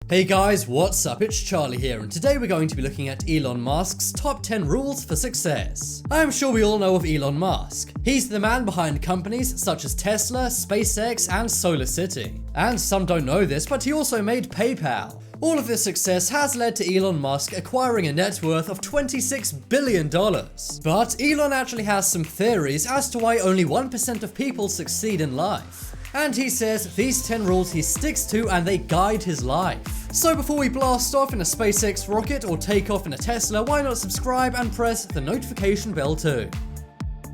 Hey guys, what's up? It's Charlie here, and today we're going to be looking at Elon Musk's top 10 rules for success. I'm sure we all know of Elon Musk. He's the man behind companies such as Tesla, SpaceX, and Solar City. And some don't know this, but he also made PayPal. All of this success has led to Elon Musk acquiring a net worth of $26 billion. But Elon actually has some theories as to why only 1% of people succeed in life. And he says these 10 rules he sticks to and they guide his life. So before we blast off in a SpaceX rocket or take off in a Tesla, why not subscribe and press the notification bell too?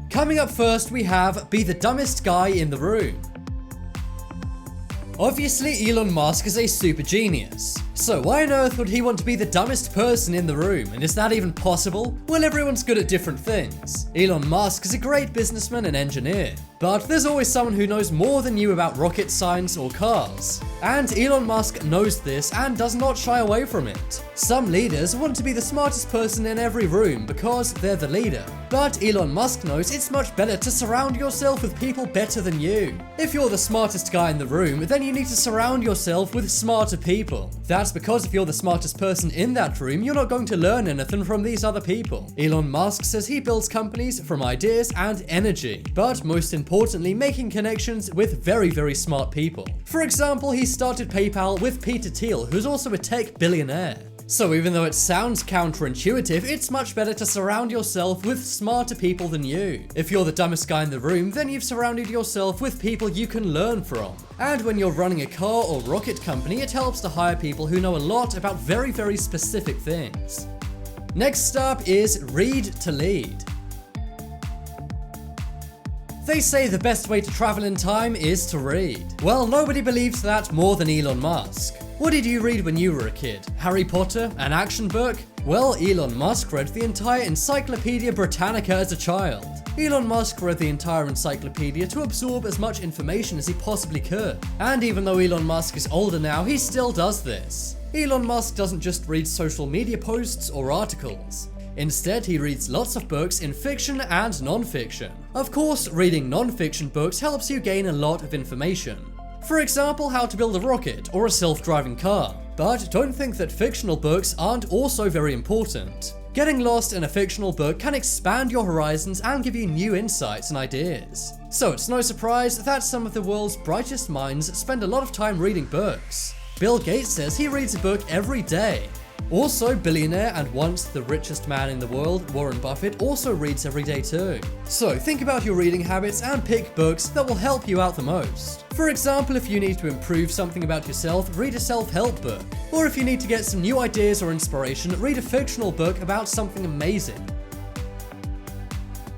Coming up first, we have be the dumbest guy in the room. Obviously, Elon Musk is a super genius. So why on earth would he want to be the dumbest person in the room? And is that even possible? Well, everyone's good at different things. Elon Musk is a great businessman and engineer. But there's always someone who knows more than you about rocket science or cars. And Elon Musk knows this and does not shy away from it. Some leaders want to be the smartest person in every room because they're the leader. But Elon Musk knows it's much better to surround yourself with people better than you. If you're the smartest guy in the room, then you need to surround yourself with smarter people. That's because if you're the smartest person in that room, you're not going to learn anything from these other people. Elon Musk says he builds companies from ideas and energy, but most importantly, making connections with very smart people. For example, he started PayPal with Peter Thiel, who's also a tech billionaire. So even though it sounds counterintuitive, it's much better to surround yourself with smarter people than you. If you're the dumbest guy in the room, then you've surrounded yourself with people you can learn from. And when you're running a car or rocket company, it helps to hire people who know a lot about very specific things. Next up is read to lead. They say the best way to travel in time is to read. Well, nobody believes that more than Elon Musk. What did you read when you were a kid? Harry Potter? An action book? Well, Elon Musk read the entire Encyclopedia Britannica as a child. Elon Musk read the entire encyclopedia to absorb as much information as he possibly could. And even though Elon Musk is older now, he still does this. Elon Musk doesn't just read social media posts or articles. Instead, he reads lots of books in fiction and non-fiction. Of course, reading non-fiction books helps you gain a lot of information. For example, how to build a rocket or a self-driving car. But don't think that fictional books aren't also very important. Getting lost in a fictional book can expand your horizons and give you new insights and ideas. So it's no surprise that some of the world's brightest minds spend a lot of time reading books. Bill Gates says he reads a book every day. Also, billionaire and once the richest man in the world, Warren Buffett, also reads every day too. So think about your reading habits and pick books that will help you out the most. For example, if you need to improve something about yourself, read a self-help book. Or if you need to get some new ideas or inspiration, read a fictional book about something amazing.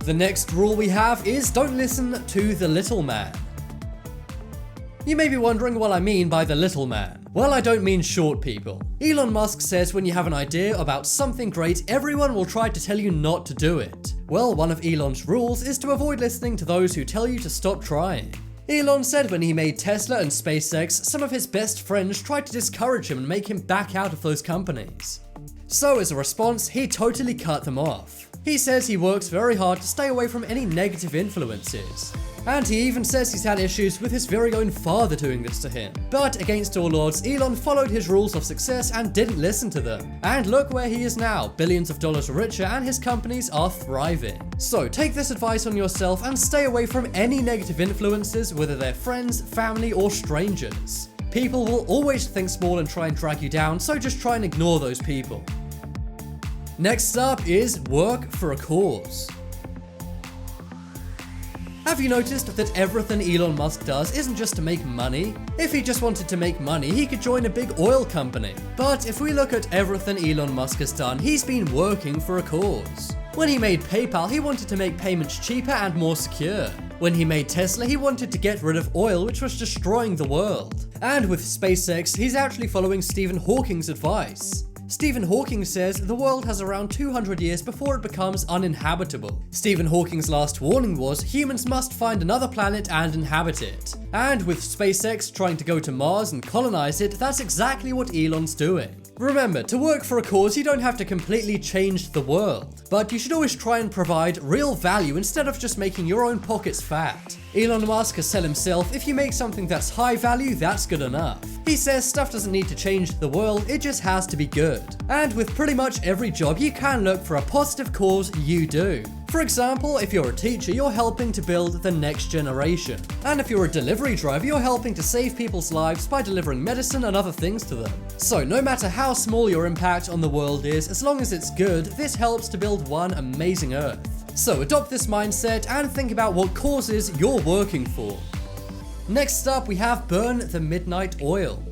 The next rule we have is don't listen to the little man. You may be wondering what I mean by the little man. Well, I don't mean short people. Elon Musk says when you have an idea about something great, everyone will try to tell you not to do it. Well, one of Elon's rules is to avoid listening to those who tell you to stop trying. Elon said when he made Tesla and SpaceX, some of his best friends tried to discourage him and make him back out of those companies. So as a response, he totally cut them off. He says he works very hard to stay away from any negative influences. And he even says he's had issues with his very own father doing this to him. But against all odds, Elon followed his rules of success and didn't listen to them. And look where he is now, billions of dollars richer, and his companies are thriving. So take this advice on yourself and stay away from any negative influences, whether they're friends, family, or strangers. People will always think small and try and drag you down, so just try and ignore those people. Next up is work for a cause. Have you noticed that everything Elon Musk does isn't just to make money? If he just wanted to make money, he could join a big oil company. But if we look at everything Elon Musk has done, he's been working for a cause. When he made PayPal, he wanted to make payments cheaper and more secure. When he made Tesla, he wanted to get rid of oil, which was destroying the world. And with SpaceX, he's actually following Stephen Hawking's advice. Stephen Hawking says the world has around 200 years before it becomes uninhabitable. Stephen Hawking's last warning was humans must find another planet and inhabit it. And with SpaceX trying to go to Mars and colonize it, that's exactly what Elon's doing. Remember, to work for a cause, you don't have to completely change the world, but you should always try and provide real value instead of just making your own pockets fat. Elon Musk has said himself, if you make something that's high value, that's good enough. He says stuff doesn't need to change the world, it just has to be good. And with pretty much every job, you can look for a positive cause you do. For example, if you're a teacher, you're helping to build the next generation. And if you're a delivery driver, you're helping to save people's lives by delivering medicine and other things to them. So no matter how small your impact on the world is, as long as it's good, this helps to build one amazing Earth. So adopt this mindset and think about what causes you're working for. Next up, we have burn the midnight oil.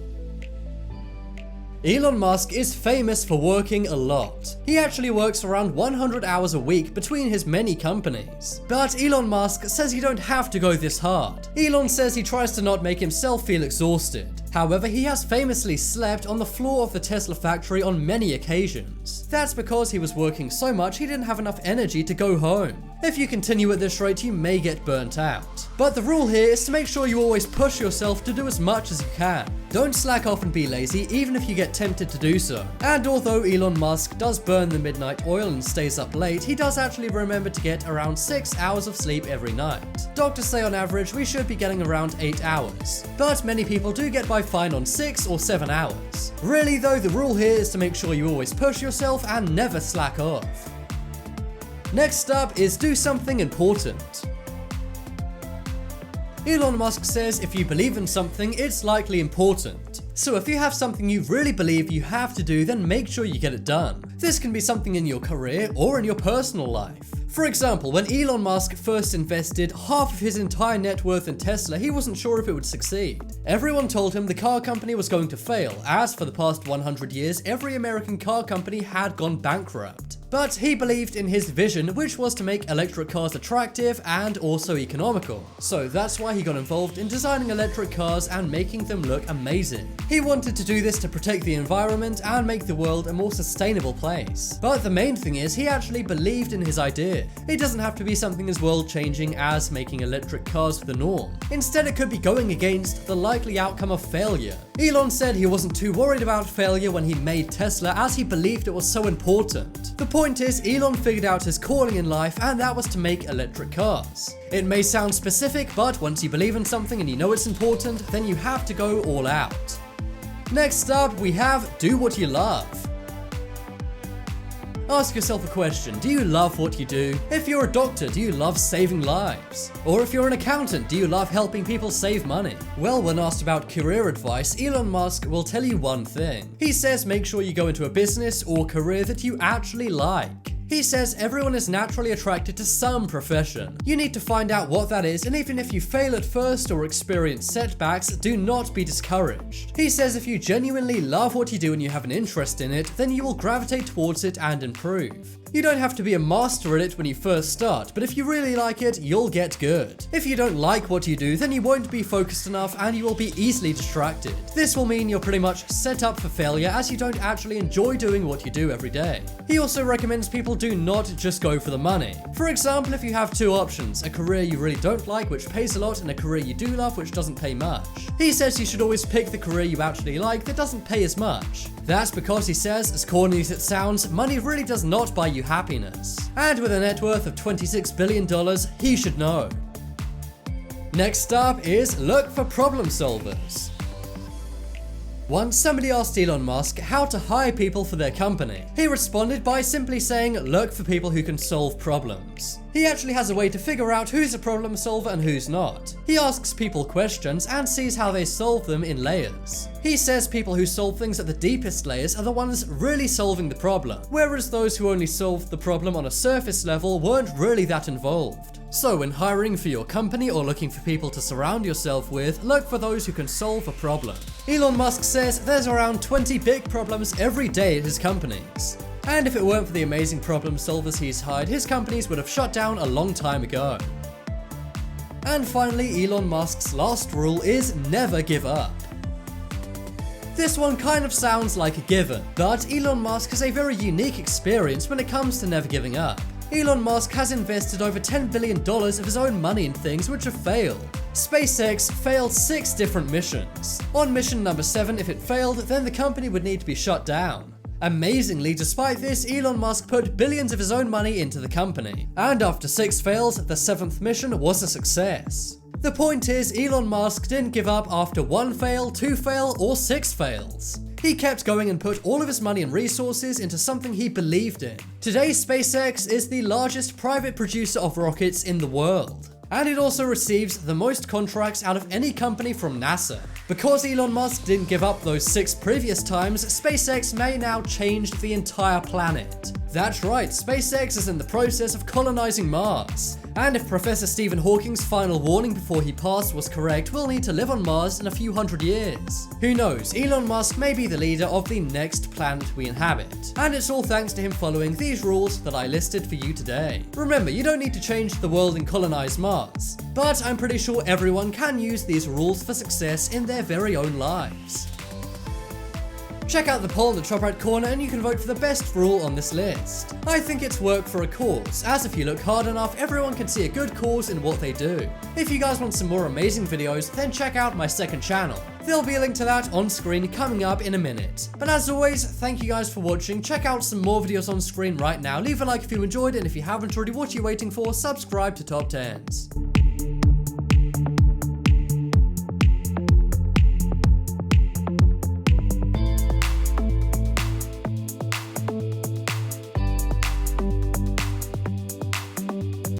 Elon Musk is famous for working a lot. He actually works around 100 hours a week between his many companies. But Elon Musk says you don't have to go this hard. Elon says he tries to not make himself feel exhausted. However, he has famously slept on the floor of the Tesla factory on many occasions. That's because he was working so much he didn't have enough energy to go home. If you continue at this rate, you may get burnt out. But the rule here is to make sure you always push yourself to do as much as you can. Don't slack off and be lazy, even if you get tempted to do so. And although Elon Musk does burn the midnight oil and stays up late, he does actually remember to get around 6 hours of sleep every night. Doctors say on average we should be getting around 8 hours. But many people do get by fine on 6 or 7 hours. Really though, the rule here is to make sure you always push yourself and never slack off. Next up is do something important. Elon Musk says if you believe in something, it's likely important. So if you have something you really believe you have to do, then make sure you get it done. This can be something in your career or in your personal life. For example, when Elon Musk first invested half of his entire net worth in Tesla, he wasn't sure if it would succeed. Everyone told him the car company was going to fail, as for the past 100 years, every American car company had gone bankrupt. But he believed in his vision, which was to make electric cars attractive and also economical. So that's why he got involved in designing electric cars and making them look amazing. He wanted to do this to protect the environment and make the world a more sustainable place. But the main thing is, he actually believed in his idea. It doesn't have to be something as world-changing as making electric cars the norm. Instead, it could be going against the likely outcome of failure. Elon said he wasn't too worried about failure when he made Tesla, as he believed it was so important. The point is, Elon figured out his calling in life, and that was to make electric cars. It may sound specific, but once you believe in something and you know it's important, then you have to go all out. Next up, we have do what you love. Ask yourself a question, do you love what you do? If you're a doctor, do you love saving lives? Or if you're an accountant, do you love helping people save money? Well, when asked about career advice, Elon Musk will tell you one thing. He says make sure you go into a business or career that you actually like. He says everyone is naturally attracted to some profession. You need to find out what that is, and even if you fail at first or experience setbacks, do not be discouraged. He says if you genuinely love what you do and you have an interest in it, then you will gravitate towards it and improve. You don't have to be a master at it when you first start, but if you really like it, you'll get good. If you don't like what you do, then you won't be focused enough and you will be easily distracted. This will mean you're pretty much set up for failure, as you don't actually enjoy doing what you do every day. He also recommends people do not just go for the money. For example, if you have two options, a career you really don't like which pays a lot and a career you do love which doesn't pay much. He says you should always pick the career you actually like that doesn't pay as much. That's because he says, as corny as it sounds, money really does not buy you happiness. And with a net worth of $26 billion, he should know. Next up is look for problem solvers. Once somebody asked Elon Musk how to hire people for their company. He responded by simply saying, look for people who can solve problems. He actually has a way to figure out who's a problem solver and who's not. He asks people questions and sees how they solve them in layers. He says people who solve things at the deepest layers are the ones really solving the problem, whereas those who only solved the problem on a surface level weren't really that involved. So when hiring for your company or looking for people to surround yourself with, look for those who can solve a problem. Elon Musk says there's around 20 big problems every day at his companies. And if it weren't for the amazing problem solvers he's hired, his companies would have shut down a long time ago. And finally, Elon Musk's last rule is never give up. This one kind of sounds like a given, but Elon Musk has a very unique experience when it comes to never giving up. Elon Musk has invested over $10 billion of his own money in things which have failed. SpaceX failed 6 different missions. On mission number 7, if it failed, then the company would need to be shut down. Amazingly, despite this, Elon Musk put billions of his own money into the company. And after 6 fails, the 7th mission was a success. The point is, Elon Musk didn't give up after 1 fail, 2 fail, or 6 fails. He kept going and put all of his money and resources into something he believed in. Today, SpaceX is the largest private producer of rockets in the world. And it also receives the most contracts out of any company from NASA. Because Elon Musk didn't give up those 6 previous times, SpaceX may now change the entire planet. That's right, SpaceX is in the process of colonizing Mars. And if Professor Stephen Hawking's final warning before he passed was correct, we'll need to live on Mars in a few hundred years. Who knows, Elon Musk may be the leader of the next planet we inhabit. And it's all thanks to him following these rules that I listed for you today. Remember, you don't need to change the world and colonize Mars, but I'm pretty sure everyone can use these rules for success in their very own lives. Check out the poll in the top right corner and you can vote for the best rule on this list. I think it's work for a cause, as if you look hard enough, everyone can see a good cause in what they do. If you guys want some more amazing videos, then check out my second channel. There'll be a link to that on screen coming up in a minute. But as always, thank you guys for watching. Check out some more videos on screen right now. Leave a like if you enjoyed it, and if you haven't already, what are you waiting for? Subscribe to Top 10s.